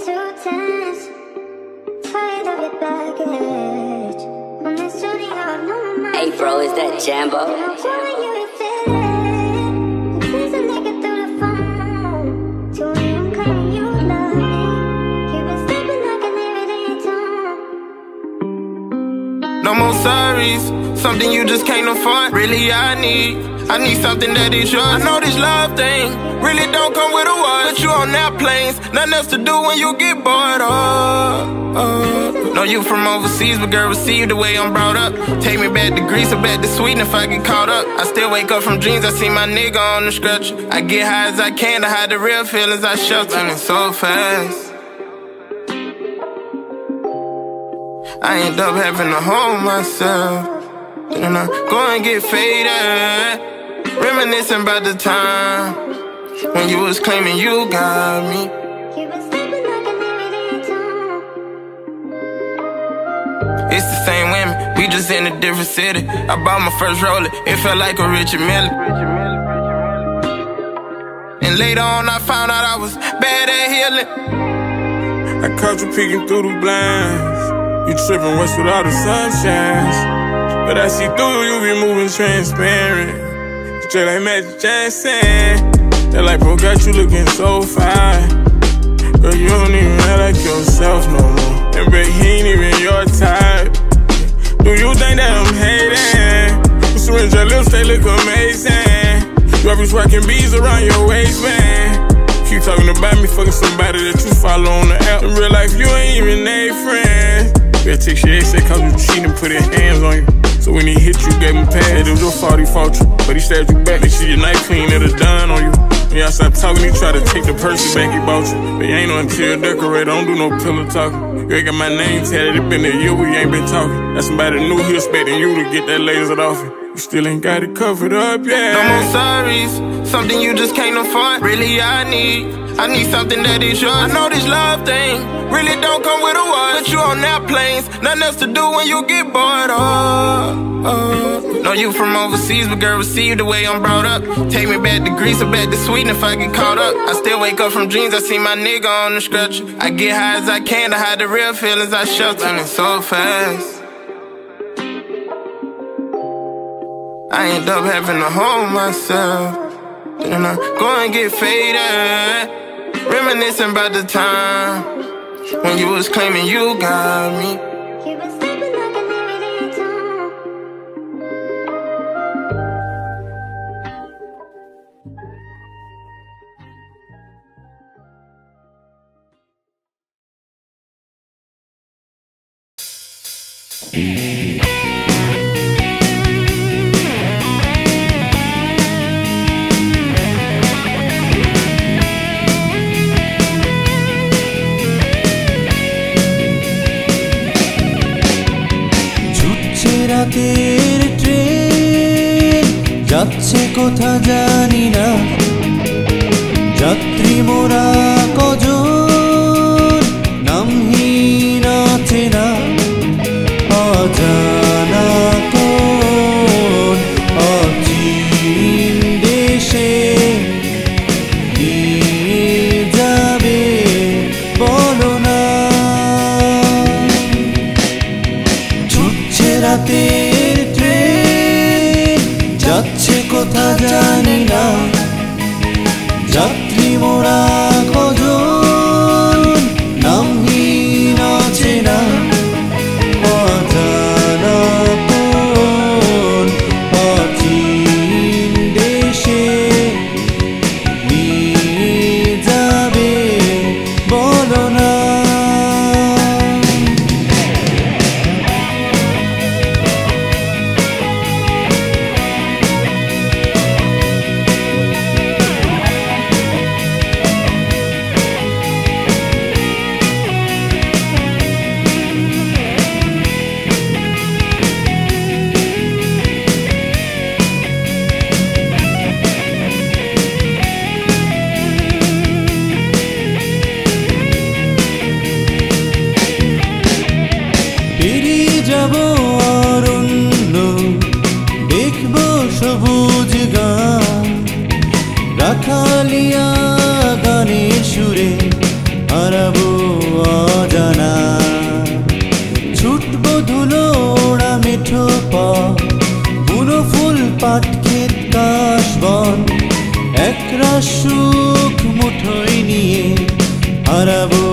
too tense, tired of your baggage. On this journey I've known my Hey bro, is that Jambo? No more sorries, something you just can't afford. Really I need something that is yours. I know this love thing really don't come with a word, but you on that planes, nothing else to do when you get bored. Know you from overseas, but girl, receive the way I'm brought up. Take me back to Greece or back to Sweden if I get caught up. I still wake up from dreams, I see my nigga on the stretcher. I get high as I can to hide the real feelings I shelter. Running so fast, I end up having to hold myself. Then I go and get faded, reminiscing about the time when you was claiming you got me. It's the same women, we just in a different city. I bought my first roller, it felt like a Richard Mille. And later on I found out I was bad at healing. I caught you peeking through the blinds. You tripping west with all the sunshines, but I see through you, be moving transparent. Straight like Magic Johnson. That light bro got you looking so fine. Girl, you don't even act like yourself no more. And babe, he ain't even your type. Do you think that I'm hating? You syringe your lips, they look amazing. You always rocking beads around your waistband. Keep talking about me fucking somebody that you follow on the app. In real life, you ain't even a friend. Better take your ex, say cause you cheating, put his hands on you. So when he hit you, gave him pad, it was your fault, he fought you. But he stabbed you back, they see your knife clean, it was done on you. When y'all stop talking, he try to take the person back he bought you. But you ain't no interior decorator, don't do no pillow talking. You ain't got my name tatted, it been a year we ain't been talking. That's somebody new, he expecting you to get that lasered off you. You still ain't got it covered up, yeah. No more sorries, something you just can't afford. Really I need something that is yours. I know this love thing really don't come with a word, but you on that planes, nothing else to do when you get bored. Know you from overseas, but girl, receive the way I'm brought up. Take me back to Greece or back to Sweden if I get caught up. I still wake up from dreams, I see my nigga on the stretcher. I get high as I can to hide the real feelings I shelter. Running so fast, I end up having to hold myself. Then I go and get faded, reminiscing about the time when you was claiming you got me. রাতের train যাচ্ছে কোথা জানি না, যাত্রী মোরা কজন নামহীন আছে না। অজানা কোন অচিন দেশে নিয়ে যাবে বলো না। ছুটছে রাতের ট্রেন যাচ্ছে কোথা জানি না, যাত্রী মোরা হারাবো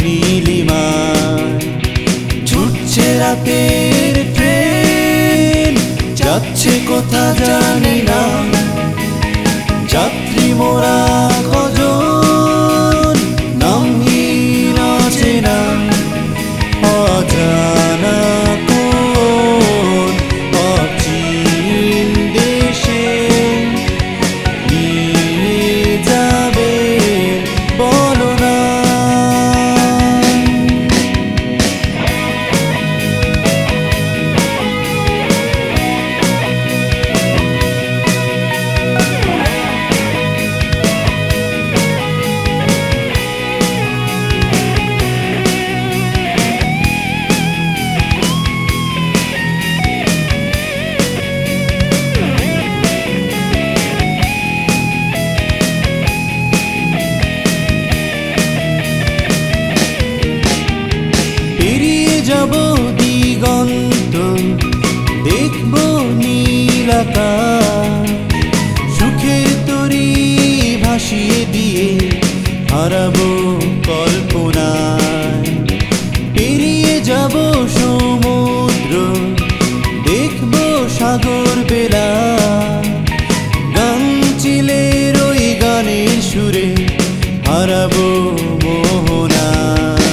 নীলিমায়। ছুটছে রাতের ট্রেন, যাচ্ছে কোথা জানি না। যাত্রী মোরা কজন, নামহীন অচেনা। অজানা কোন অচিন দেশে নিয়ে যাবে বলো না। যাব দিগন্ত, দেখবো নীল আকাশ। সুখের তরী ভাসিয়ে দিয়ে হারাবো কল্পনায়। পেরিয়ে যাব সমুদ্র, দেখবো সাগর বেলা। গান চিলের ওই গানের সুরে হারাবো মোহনায়।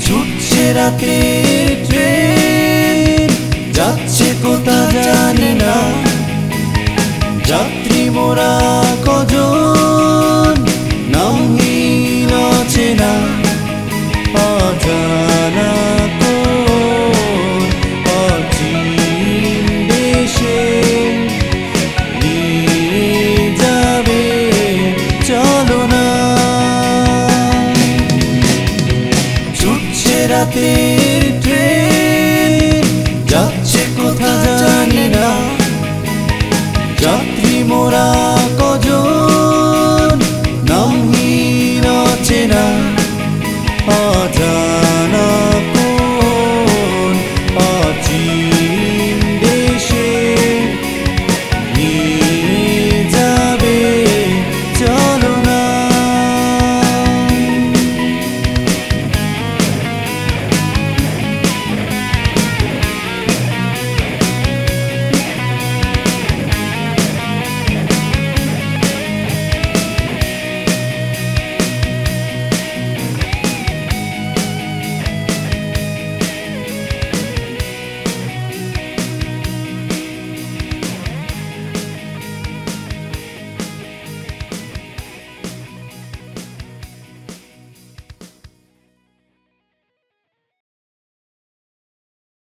ছুটছে রাতের ট্রেন, যাচ্ছে কোথা জানি না। যাত্রী মোরা কজন, নামহীন অচেনা। অজানা কোন অচিন দেশে নিয়ে যাবে চলো না। ছুটছে রাতে